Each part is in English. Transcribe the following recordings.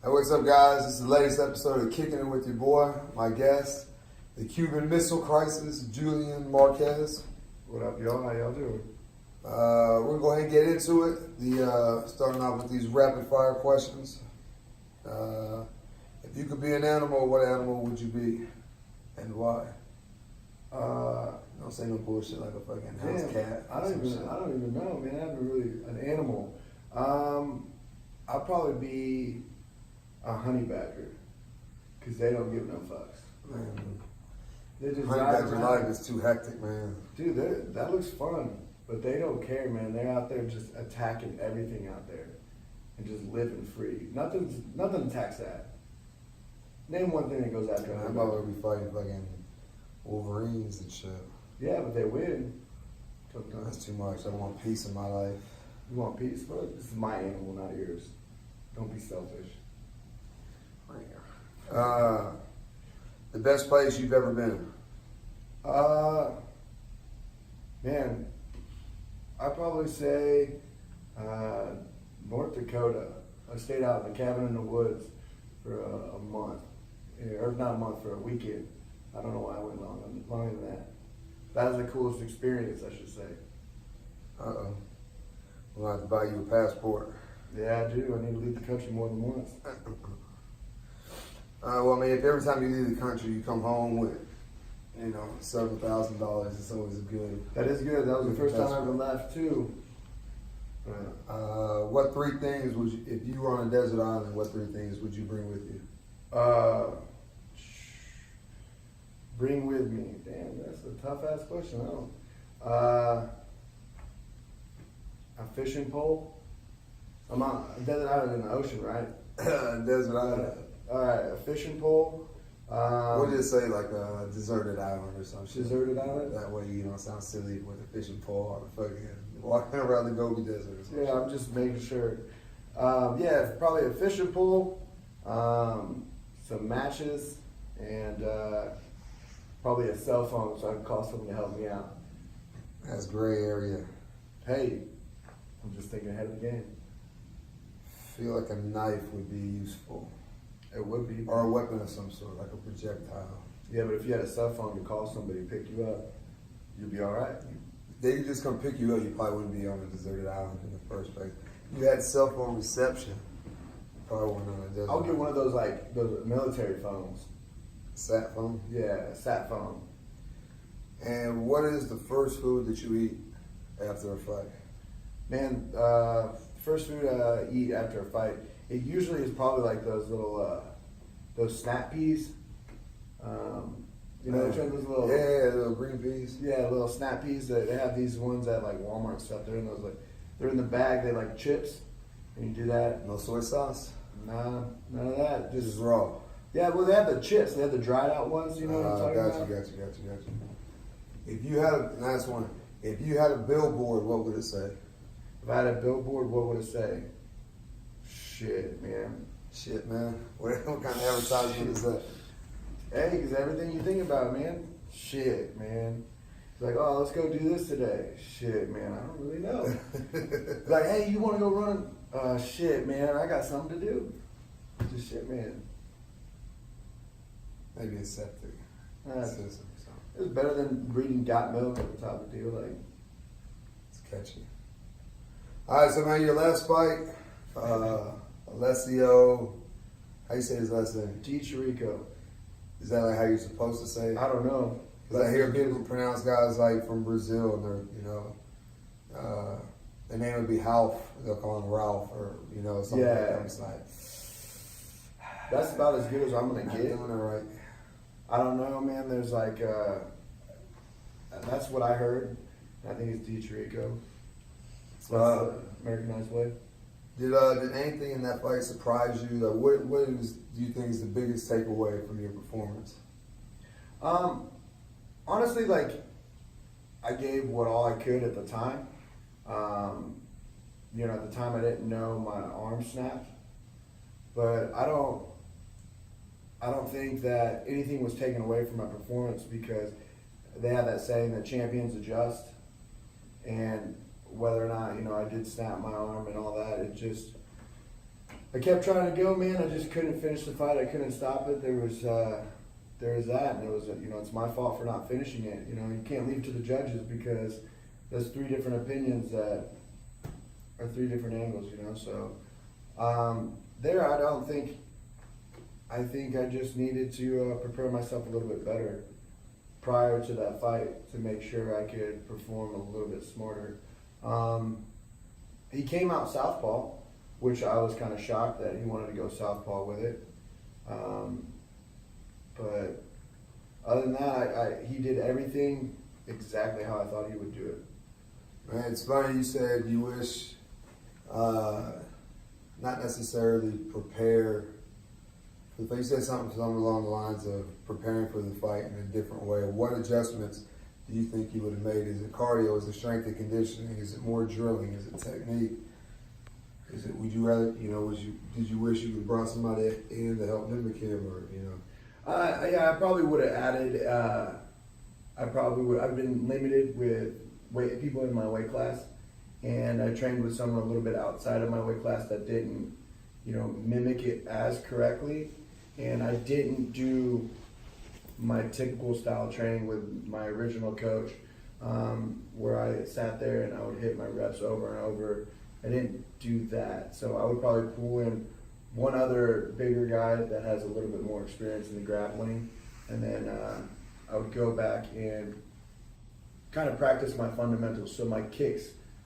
Hey, what's up, guys? This is the latest episode of Kickin' with your boy, my guest, the Cuban Missile Crisis, Julian Marquez. What up, y'all? How y'all doing? We're going to go ahead and get into it. Starting out with these rapid-fire questions. If you could be an animal, what animal would you be, and why? Don't say no bullshit like a fucking house cat. I don't even know, man. I haven't really an animal. I'd probably be a honey badger, because they don't give no fucks. Man, They just honey ride badger around. life is too hectic, man. Dude, that looks fun, but they don't care, man. They're out there just attacking everything out there and just living free. Nothing attacks that. Name one thing that goes after a honey I'm badger. about to be fighting fucking Wolverines and shit. Yeah, but they win. Sometimes. That's too much. I want peace in my life. You want peace? Look, this is my animal, not yours. Don't be selfish. The best place you've ever been? Man, I'd probably say North Dakota. I stayed out in a cabin in the woods for a month, or not a month, for a weekend. I don't know why I went longer than that. That was the coolest experience, I should say. Uh-oh. We'll have to buy you a passport. Yeah, I do. I need to leave the country more than once. Well, I mean, if every time you leave the country you come home with, several $1,000s, it's always good. That is good. That was the first time I ever left, too. What three things would you, if you were on a desert island, what three things would you bring with you? Bring with me. Damn, that's a tough ass question. I don't. A fishing pole. I'm on a desert island in the ocean, right? Desert island. All right, a fishing pole. We'll just say like a deserted island or some shit. Deserted island. That way you don't sound silly with a fishing pole or fucking walking around the Gobi Desert or something. Yeah, I'm just making sure. Yeah, probably a fishing pole, some matches, and probably a cell phone so I can call someone to help me out. That's gray area. Hey, I'm just thinking ahead of the game. Feel like a knife would be useful. It would be. Or a weapon of some sort, like a projectile. Yeah, but if you had a cell phone to call somebody to pick you up, you'd be all right. They could just come pick you up, you probably wouldn't be on a deserted island in the first place. You had cell phone reception, you probably weren't on a desert I'll get island. one of those those military phones. Sat phone. Yeah, a sat phone. And what is the first food that you eat after a fight? Man, first food I eat after a fight, it usually is probably like those little, those snap peas. Those little, little green peas. yeah, little snap peas. They have these ones at like Walmart and stuff. They're in those they're in the bag. They like chips, and you do that. No soy sauce. Nah, none of that. This Just is raw. yeah. Well, they have the chips. They have the dried out ones. You know what I'm talking about? Got you. If you had a last one, if you had a billboard, what would it say? If I had a billboard, what would it say? Shit, man. Shit, man. What kind of advertisement is that? Hey, because everything you think about, man. Shit, man. It's like, oh, let's go do this today. Shit, man. I don't really know. It's like, hey, you want to go run? Shit, man. I got something to do. Just shit, man. Maybe a septic system or something. It's better than reading Got Milk at the top of the deal. Like, It's catchy. All right, so man, your last fight, Alessio, how you say his last name? Eryk. Is that like how you're supposed to say it? I don't know. Because I hear people pronounce guys like from Brazil, and they're, their name would be Ralph. They'll call him Ralph, or something like that. It's like, That's about as good as I'm gonna not get. doing it right. I don't know, man. There's like, that's what I heard. I think it's Eryk. That's the Americanized way. Did anything in that fight surprise you? Like, what do you think is the biggest takeaway from your performance? Honestly, like, I gave what all I could at the time. At the time I didn't know my arm snapped, but I don't think that anything was taken away from my performance, because they have that saying that champions adjust, and whether or not I did snap my arm and all that, it I kept trying to go, man. I just couldn't finish the fight. I couldn't stop it. There was that, and it was, it's my fault for not finishing it. You can't leave to the judges because there's 3 different opinions that are 3 different angles. So there, I think I just needed to prepare myself a little bit better prior to that fight to make sure I could perform a little bit smarter. He came out southpaw, which I was kind of shocked that he wanted to go southpaw with it. But other than that, he did everything exactly how I thought he would do it. Man, it's funny you said you wish not necessarily prepare. You said something along the lines of preparing for the fight in a different way. What adjustments do you think you would have made? Is it cardio? Is it strength and conditioning? Is it more drilling? Is it technique? Would you rather, did you wish you would have brought somebody in to help mimic him, or, Yeah, I probably would have added, I've been limited with people in my weight class, and I trained with someone a little bit outside of my weight class that didn't, mimic it as correctly, and I didn't do my typical style training with my original coach, where I sat there and I would hit my reps over and over. I didn't do that, so I would probably pull in one other bigger guy that has a little bit more experience in the grappling, and then I would go back and kind of practice my fundamentals, so my kicks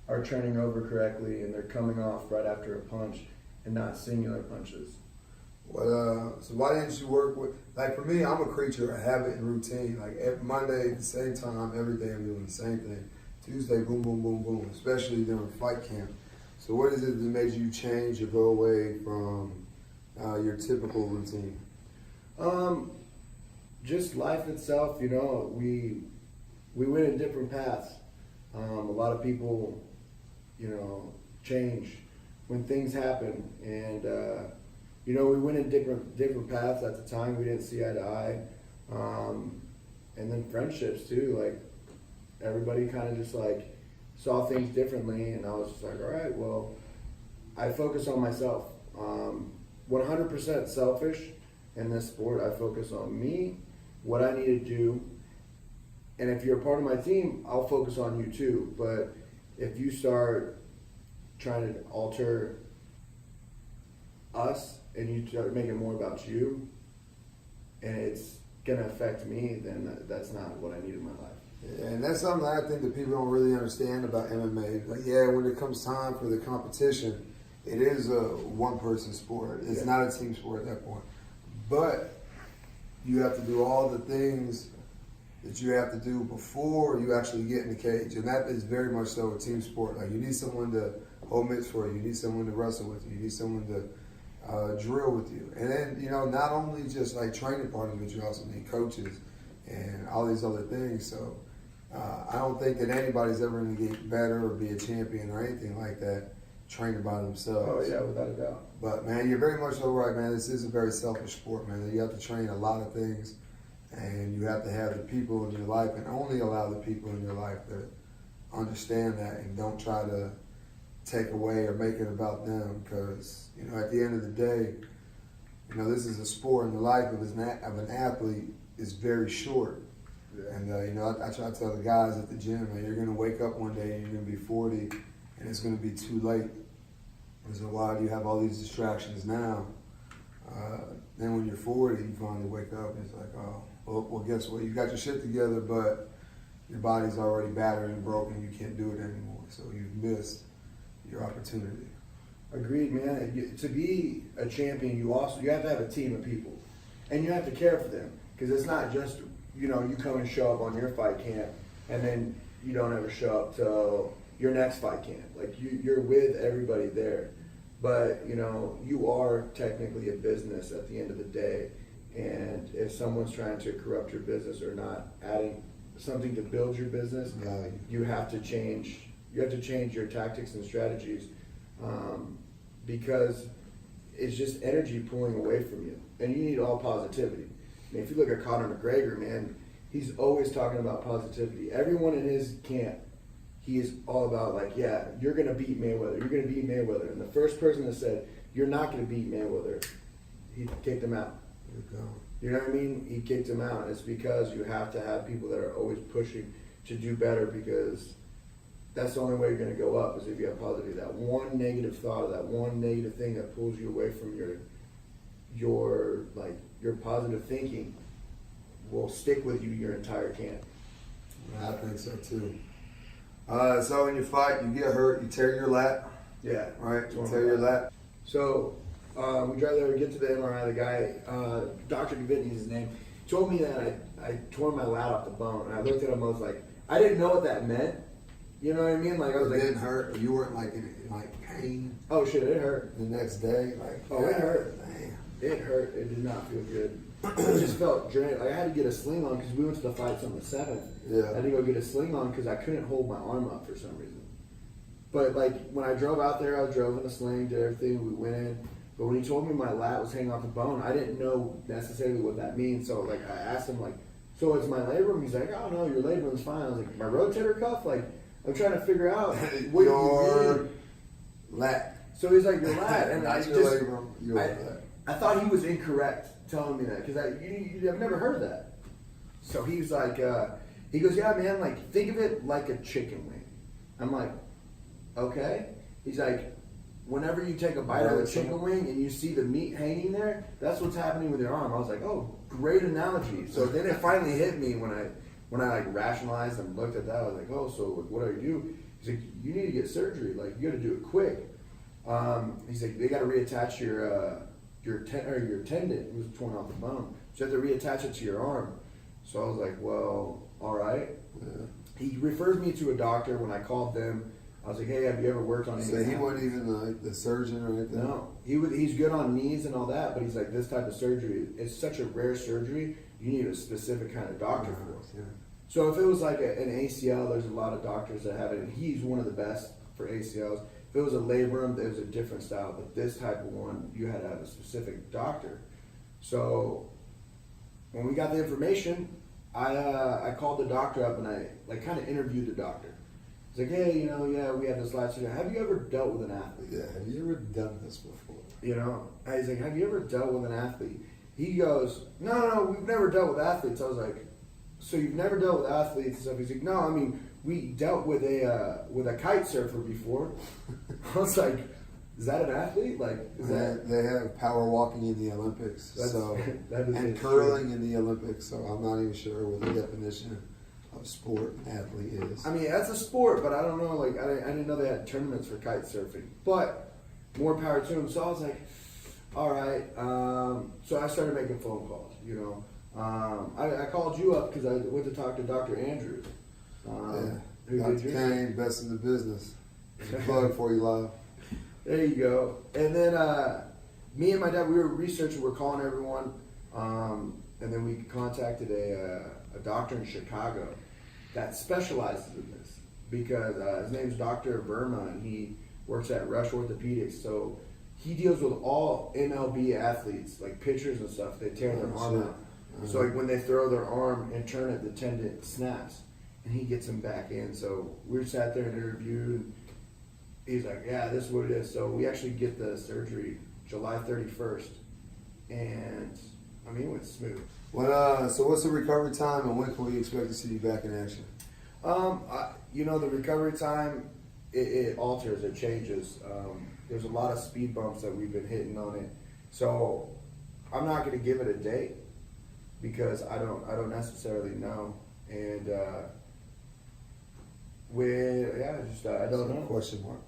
are turning over correctly and they're coming off right after a punch and not singular punches. Well, so why didn't you work with, for me, I'm a creature of habit and routine. Every Monday at the same time, every day I'm doing the same thing. Tuesday, boom, boom, boom, boom, especially during fight camp. So what is it that made you change or go away from your typical routine? Just life itself, we went in different paths. A lot of people, change when things happen, and we went in different paths at the time. We didn't see eye to eye, and then friendships too. Everybody kind of just saw things differently, and I was just all right, well, I focus on myself. 100% selfish in this sport. I focus on me, what I need to do, and if you're a part of my team, I'll focus on you too. But if you start trying to alter us and you start making it more about you, and it's gonna affect me, then that's not what I need in my life. Yeah, and that's something that I think that people don't really understand about MMA. When it comes time for the competition, it is a one-person sport. It's not a team sport at that point. But you have to do all the things that you have to do before you actually get in the cage. And that is very much so a team sport. You need someone to hold mitts for you. You need someone to wrestle with you. You need someone to drill with you. And then, not only just training partners, but you also need coaches and all these other things. So I don't think that anybody's ever going to get better or be a champion or anything like that training by themselves. Oh yeah, without a doubt. But man, you're very much so right, man. This is a very selfish sport, man. You have to train a lot of things, and you have to have the people in your life, and only allow the people in your life that understand that and don't try to take away or make it about them. Because at the end of the day, this is a sport, and the life of an athlete is very short. Yeah. And I try to tell the guys at the gym, man, you're going to wake up one day and you're going to be 40, and it's going to be too late. So why do you have all these distractions now? Then when you're 40, you finally wake up and it's oh, well, guess what? You got your shit together, but your body's already battered and broken. You can't do it anymore. So you've missed your opportunity. Agreed, man. To be a champion, you have to have a team of people, and you have to care for them, because it's not just you come and show up on your fight camp, and then you don't ever show up till your next fight camp. You're with everybody there, but you are technically a business at the end of the day, and if someone's trying to corrupt your business or not adding something to build your business, you have to change. You have to change your tactics and strategies, because it's just energy pulling away from you, and you need all positivity. If you look at Conor McGregor, man, he's always talking about positivity. Everyone in his camp, he is all about like, yeah, you're gonna beat Mayweather. You're gonna beat Mayweather. And the first person that said you're not gonna beat Mayweather, he kicked him out. You know what I mean? He kicked him out. It's because you have to have people that are always pushing to do better, because that's the only way you're going to go up, is if you have positivity. That one negative thought, or that one negative thing that pulls you away from your positive thinking will stick with you your entire camp. I think so too. So when you fight, you get hurt, you tear your lat. Yeah. Right? You tear your lat. So we drive there, we get to the MRI. The guy, Dr. Kickin is his name, told me that I tore my lat off the bone. And I looked at him, I was like, I didn't know what that meant. You know what I mean? Like I was It like, didn't hurt. You weren't like in pain. oh shit, it hurt. The next day, It hurt. Damn. It hurt. It did not feel good. It just felt drained. Like I had to get a sling on because we went to the fights on the 7th. Yeah. I had to go get a sling on because I couldn't hold my arm up for some reason. But like when I drove out there, I drove in a sling, did everything. We went in. But when he told me my lat was hanging off the bone, I didn't know necessarily what that means. So like I asked him like, so it's my labrum? He's like, oh no, your labrum's fine. I was like, my rotator cuff? Like I'm trying to figure out what your lat. So he's like, your lat, and I Not just your labrum, your lat. I thought he was incorrect telling me that because I've never heard that. So he's like, he goes, yeah, man, like think of it like a chicken wing. I'm like, okay. He's like, whenever you take a bite of a chicken wing and you see the meat hanging there, that's what's happening with your arm. I was like, oh, great analogy. So then it finally hit me when I like rationalized and looked at that. I was like, oh, so what do I do? He's like, you need to get surgery. Like you got to do it quick. He's like, they got to reattach your tendon. It was torn off the bone, so you have to reattach it to your arm. So I was like, well, all right. Yeah. He refers me to a doctor. When I called them, I was like, hey, have you ever worked on anything? So he wasn't even the surgeon or anything? No. He's good on knees and all that, but he's like, this type of surgery, it's such a rare surgery, you need a specific kind of doctor for it. Yeah. So if it was like an ACL, there's a lot of doctors that have it, and he's one of the best for ACLs. If it was a labrum, there's a different style, but this type of one, you had to have a specific doctor. So when we got the information, I called the doctor up and I like kind of interviewed the doctor. He's like, hey, we have this last surgery. Have you ever dealt with an athlete? Yeah, have you ever done this before? He's like, have you ever dealt with an athlete? He goes, no, we've never dealt with athletes. I was like, so you've never dealt with athletes and stuff? He's like, no, I mean, we dealt with a kite surfer before. I was like, is that an athlete? Like, is that? They have power walking in the Olympics, and curling in the Olympics. So I'm not even sure what the definition of sport athlete is. I mean, that's a sport, but I don't know. Like, I didn't know they had tournaments for kite surfing. But more power to them. So I was like, all right. So I started making phone calls. I called you up because I went to talk to Dr. Andrews. Dr. Kane, best in the business. Plug for you live. There you go. And then me and my dad, we were researching, we're calling everyone, and then we contacted a doctor in Chicago that specializes in this because his name's Dr. Verma, and he works at Rush Orthopedics. So he deals with all MLB athletes, like pitchers and stuff. They tear their arm out. So like when they throw their arm and turn it, the tendon snaps, and he gets them back in. So we sat there and interviewed. He's like, yeah, this is what it is. So we actually get the surgery July 31st, and I mean, it went smooth. So what's the recovery time, and when can we expect to see you back in action? The recovery time, it alters, it changes. There's a lot of speed bumps that we've been hitting on it. So I'm not going to give it a date because I don't necessarily know. And I don't know. Question mark.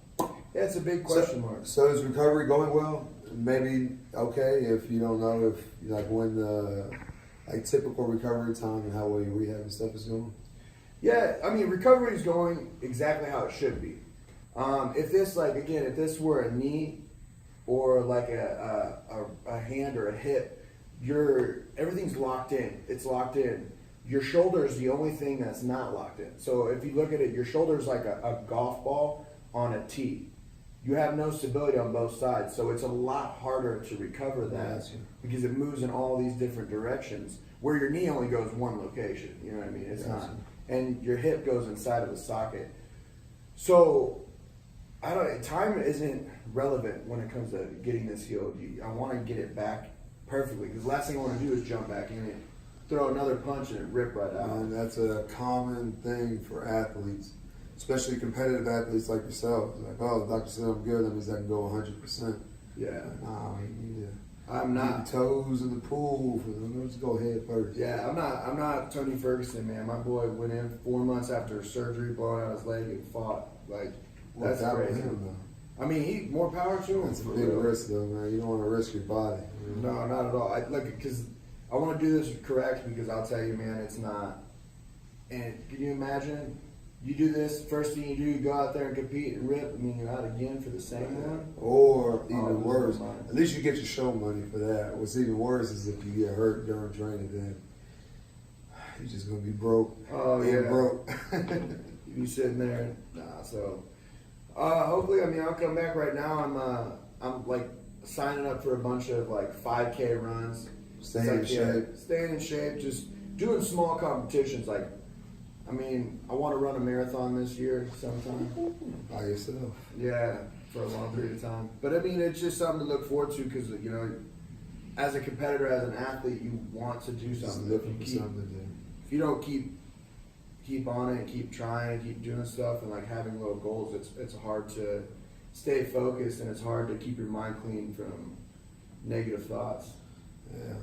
Yeah, it's a big question mark. So is recovery going well? Maybe okay if you don't know if when the typical recovery time and how well your rehab and stuff is going. Yeah, I mean recovery is going exactly how it should be. If this were a knee or like a hand or a hip, everything's locked in. It's locked in. Your shoulder is the only thing that's not locked in. So if you look at it, your shoulder is like a golf ball on a tee. You have no stability on both sides, so it's a lot harder to recover that because it moves in all these different directions. Where your knee only goes one location, you know what I mean? It's not, and your hip goes inside of the socket. So, time isn't relevant when it comes to getting this healed. I want to get it back perfectly because the last thing I want to do is jump back in it, throw another punch, and it rip right out. And that's a common thing for athletes, especially competitive athletes like yourself. It's like, oh, the doctor said I'm good, that means I can go 100%. Yeah. Nah, you need to I'm not. keep your toes in the pool. Let's go head first. Yeah, I'm not Tony Ferguson, man. My boy went in 4 months after surgery, blowing out his leg, and fought. Like, that's Worked out with crazy. him, though. I mean, he more power to him. That's a for big real. risk, though, man. You don't want to risk your body. No, not at all. Because I want to do this correct because I'll tell you, man, it's not. And can you imagine? You do this, first thing you do, you go out there and compete and rip, and then you're out again for the same one? Or even Oh, worse, never mind. at least you get your show money for that. What's even worse is if you get hurt during training, then you're just gonna be broke. Oh, Being yeah. broke. You be sitting there. Nah, so. Hopefully, I mean, I'll come back right now. I'm like signing up for a bunch of like 5K runs. Staying in shape. Staying in shape, just doing small competitions. Like, I mean, I want to run a marathon this year sometime. By yourself. Yeah, for a long period of time. But I mean, it's just something to look forward to because, you know, as a competitor, as an athlete, you want to do Just something. looking for something to do. If you don't keep on it and keep trying, keep doing stuff and like having little goals, it's hard to stay focused and it's hard to keep your mind clean from negative thoughts. Yeah.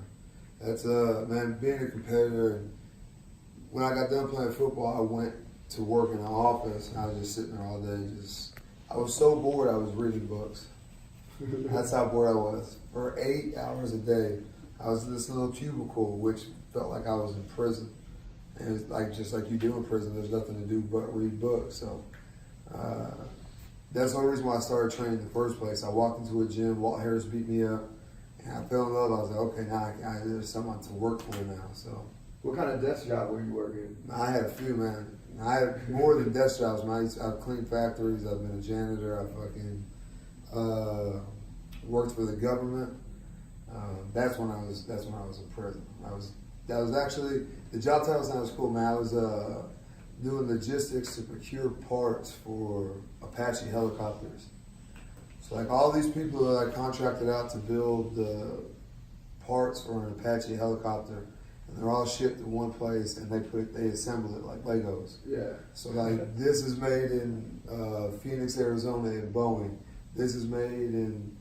That's man, being a competitor. When I got done playing football, I went to work in the office and I was just sitting there all day. I was so bored I was reading books. That's how bored I was. For 8 hours a day, I was in this little cubicle, which felt like I was in prison. And it's like just like you do in prison, there's nothing to do but read books. So that's the only reason why I started training in the first place. I walked into a gym, Walt Harris beat me up, and I fell in love. I was like, okay, now there's someone to work for now. So What kind of desk job were you working? I had a few, man. I had more than desk jobs, man. I've cleaned factories. I've been a janitor. I fucking worked for the government. That's when I was in prison. That was actually the job title sounds cool, man. I was doing logistics to procure parts for Apache helicopters. So like all these people that I contracted out to build the parts for an Apache helicopter, and they're all shipped to one place, and they assemble it like Legos. Yeah. So like this is made in Phoenix, Arizona, in Boeing. This is made in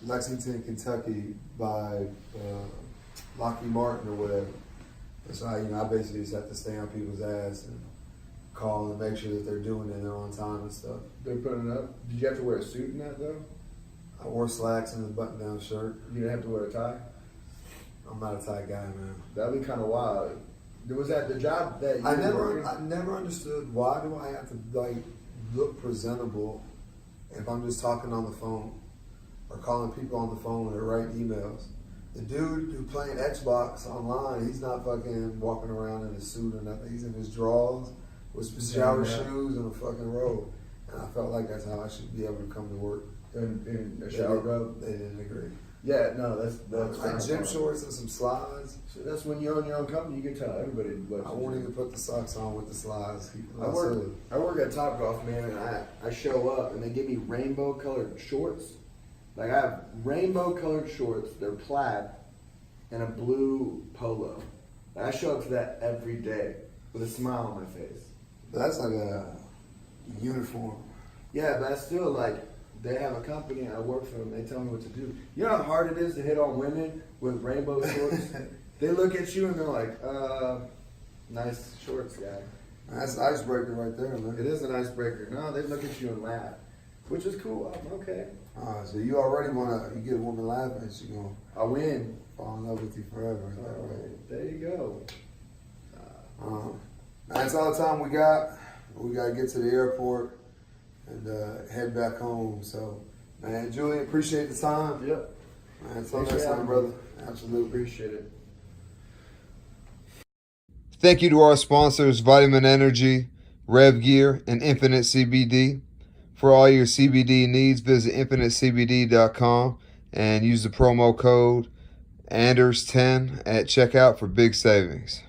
Lexington, Kentucky, by Lockheed Martin or whatever. So I basically just have to stay on people's ass and call and make sure that they're doing it on time and stuff. They're putting it up. Did you have to wear a suit in that though? I wore slacks and a button-down shirt. You didn't have to wear a tie? I'm not a tie guy, man. That'd be kind of wild. Was that the job that you I were working? never understood why do I have to like look presentable if I'm just talking on the phone or calling people on the phone or writing emails. The dude who playing Xbox online, he's not fucking walking around in a suit or nothing. He's in his drawers with shower shoes and a fucking robe. And I felt like that's how I should be able to come to work. In a shower robe? They didn't agree. Yeah, no, that's Like gym shorts and some slides. So that's when you own your own company. You can tell everybody what. I won't even put the socks on with the slides. I work at Topgolf, man, and I show up and they give me rainbow colored shorts. Like I have rainbow colored shorts, they're plaid, and a blue polo. And I show up to that every day with a smile on my face. That's like a uniform. Yeah, but I still like, they have a company and I work for them. They tell me what to do. You know how hard it is to hit on women with rainbow shorts? They look at you and they're like, nice shorts, guy. That's an icebreaker right there, man. It is an icebreaker. No, they look at you and laugh, which is cool. I'm okay. So you already you get a woman laughing, she's gonna I win. fall in love with you forever. Is that right? There you go. That's all the time we got. We gotta get to the airport and head back home. So, man, Julian, appreciate the time. Yep. Man, until next time, brother. Absolutely. Appreciate it. Thank you to our sponsors, Vitamin Energy, Rev Gear, and Infinite CBD. For all your CBD needs, visit infinitecbd.com and use the promo code Anders10 at checkout for big savings.